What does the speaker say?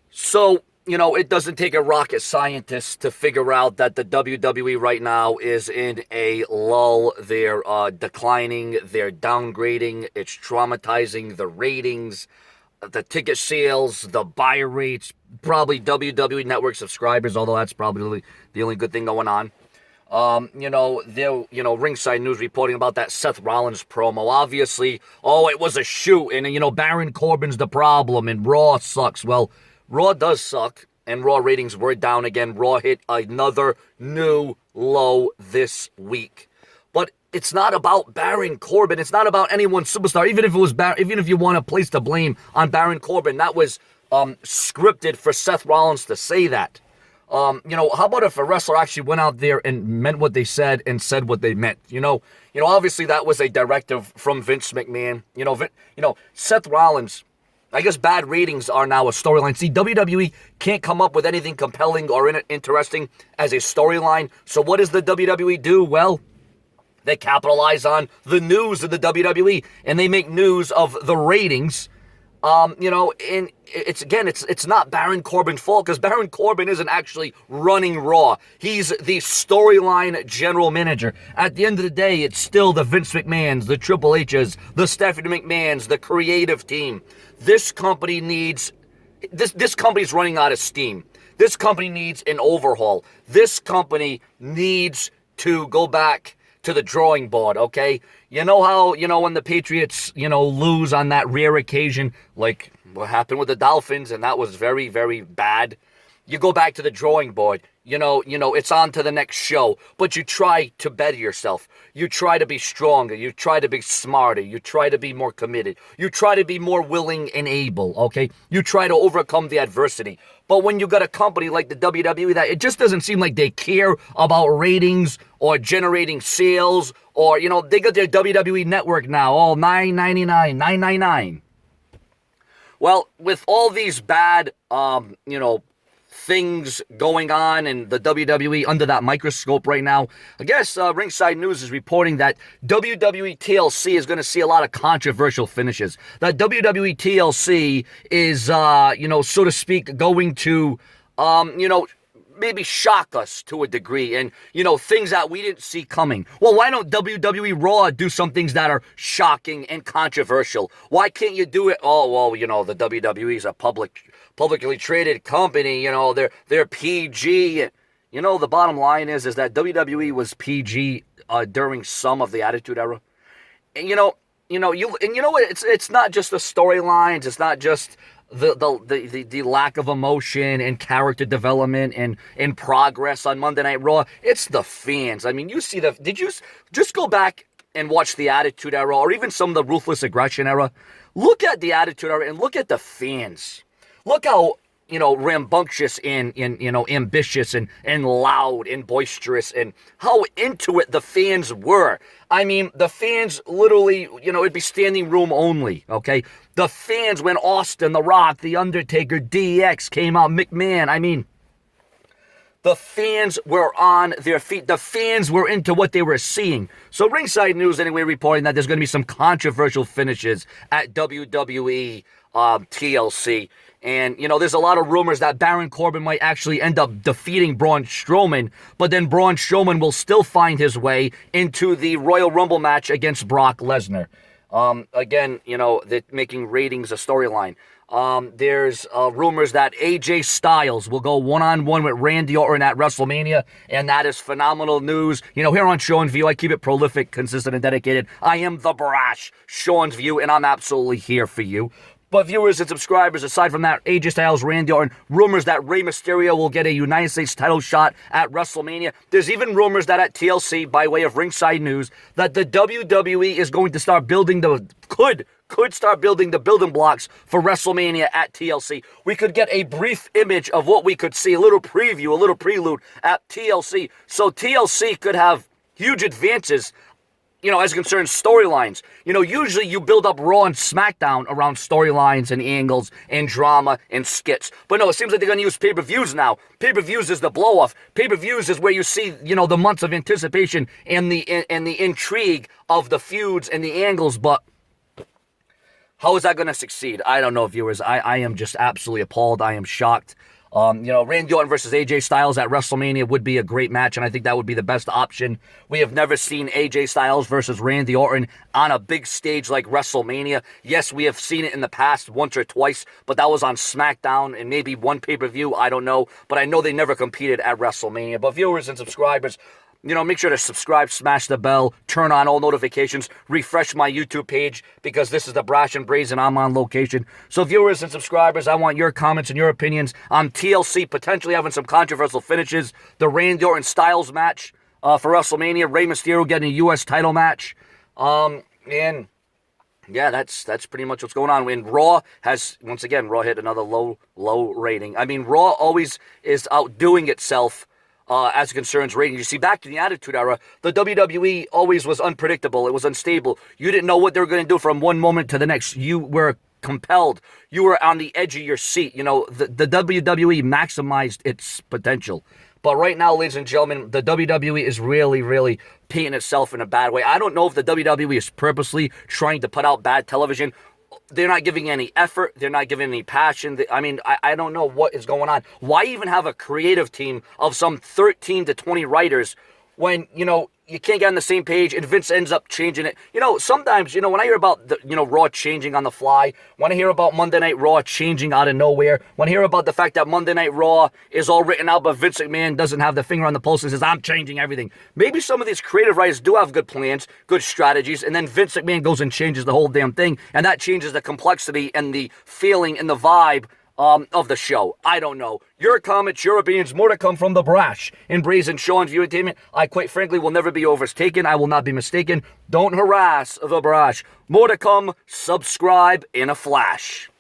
So, it doesn't take a rocket scientist to figure out that the WWE right now is in a lull. They're declining, they're downgrading, it's traumatizing the ratings, the ticket sales, the buy rates, probably WWE Network subscribers, although that's probably the only good thing going on. Ringside News reporting about that Seth Rollins promo. Obviously, it was a shoot, and, Baron Corbin's the problem, and Raw sucks. Well, Raw does suck, and Raw ratings were down again. Raw hit another new low this week. But it's not about Baron Corbin. It's not about any one superstar. Even if you want to place the blame on Baron Corbin, that was scripted for Seth Rollins to say that. How about if a wrestler actually went out there and meant what they said and said what they meant? Obviously that was a directive from Vince McMahon. Seth Rollins, I guess bad ratings are now a storyline. See, WWE can't come up with anything compelling or interesting as a storyline. So what does the WWE do? Well, they capitalize on the news of the WWE and they make news of the ratings. And it's not Baron Corbin's fault because Baron Corbin isn't actually running Raw. He's the storyline general manager. At the end of the day, it's still the Vince McMahons, the Triple H's, the Stephanie McMahons, the creative team. This company needs, this company's running out of steam. This company needs an overhaul. This company needs to go back to the drawing board, okay? You know how, when the Patriots, lose on that rare occasion, like what happened with the Dolphins, and that was very, very bad. You go back to the drawing board. It's on to the next show. But you try to better yourself. You try to be stronger. You try to be smarter. You try to be more committed. You try to be more willing and able, okay? You try to overcome the adversity. But when you got a company like the WWE, that it just doesn't seem like they care about ratings or generating sales or, they got their WWE network now, all $9.99, $9.99. Well, with all these bad, things going on in the WWE under that microscope right now, I guess Ringside News is reporting that WWE TLC is going to see a lot of controversial finishes. That WWE TLC is, so to speak, going to, maybe shock us to a degree and, things that we didn't see coming. Well, why don't WWE Raw do some things that are shocking and controversial? Why can't you do it? Oh, well, the WWE is a publicly traded company, they're PG. The bottom line is that WWE was PG during some of the Attitude Era. And it's not just the storylines, it's not just the lack of emotion and character development and progress on Monday Night Raw. It's the fans. I mean, did you just go back and watch the Attitude Era or even some of the Ruthless Aggression Era? Look at the Attitude Era and look at the fans. Look how, rambunctious and ambitious and loud and boisterous and how into it the fans were. I mean, the fans literally, it'd be standing room only, okay? The fans when Austin, The Rock, The Undertaker, DX came out, McMahon, I mean, the fans were on their feet. The fans were into what they were seeing. So Ringside News, anyway, reporting that there's going to be some controversial finishes at WWE TLC. And, there's a lot of rumors that Baron Corbin might actually end up defeating Braun Strowman, but then Braun Strowman will still find his way into the Royal Rumble match against Brock Lesnar. Again, they're making ratings a storyline. There's rumors that AJ Styles will go one-on-one with Randy Orton at WrestleMania, and that is phenomenal news. Here on SeanzView, I keep it prolific, consistent, and dedicated. I am the BRASH, SeanzView, and I'm absolutely here for you. But viewers and subscribers, aside from that, AJ Styles, Randy Orton, rumors that Rey Mysterio will get a United States title shot at WrestleMania. There's even rumors that at TLC, by way of Ringside News, that the WWE is going to start building could start building the building blocks for WrestleMania at TLC. We could get a brief image of what we could see, a little preview, a little prelude at TLC. So TLC could have huge advances as it concerns storylines. Usually you build up Raw and SmackDown around storylines and angles and drama and skits. But no, it seems like they're going to use pay-per-views now. Pay-per-views is the blow-off. Pay-per-views is where you see, the months of anticipation and the intrigue of the feuds and the angles. But How is that going to succeed? I don't know, viewers. I am just absolutely appalled. I am shocked. Randy Orton versus AJ Styles at WrestleMania would be a great match, and I think that would be the best option. We have never seen AJ Styles versus Randy Orton on a big stage like WrestleMania. Yes, we have seen it in the past once or twice, but that was on SmackDown and maybe one pay-per-view, I don't know. But I know they never competed at WrestleMania. But viewers and subscribers, make sure to subscribe, smash the bell, turn on all notifications, refresh my YouTube page, because this is the Brash and Brazen. I'm on location. So viewers and subscribers, I want your comments and your opinions on TLC potentially having some controversial finishes, the Randy Orton Styles match for WrestleMania, Rey Mysterio getting a U.S. title match, and yeah, that's pretty much what's going on. And Raw has, once again, Raw hit another low rating. I mean, Raw always is outdoing itself as it concerns ratings. You see, back in the Attitude Era, the WWE always was unpredictable. It was unstable. You didn't know what they were going to do from one moment to the next. You were compelled. You were on the edge of your seat. The WWE maximized its potential. But right now, ladies and gentlemen, the WWE is really, really painting itself in a bad way. I don't know if the WWE is purposely trying to put out bad television. They're not giving any effort. They're not giving any passion. I don't know what is going on. Why even have a creative team of some 13 to 20 writers when, you can't get on the same page and Vince ends up changing it? Sometimes, when I hear about, Raw changing on the fly, when I hear about Monday Night Raw changing out of nowhere, when I hear about the fact that Monday Night Raw is all written out, but Vince McMahon doesn't have the finger on the pulse and says, I'm changing everything. Maybe some of these creative writers do have good plans, good strategies, and then Vince McMahon goes and changes the whole damn thing, and that changes the complexity and the feeling and the vibe of the show. I don't know. Your comments, your opinions, more to come from the Brash and Brazen SeanzView Entertainment. I quite frankly will never be overtaken. I will not be mistaken. Don't harass the Brash. More to come. Subscribe in a flash.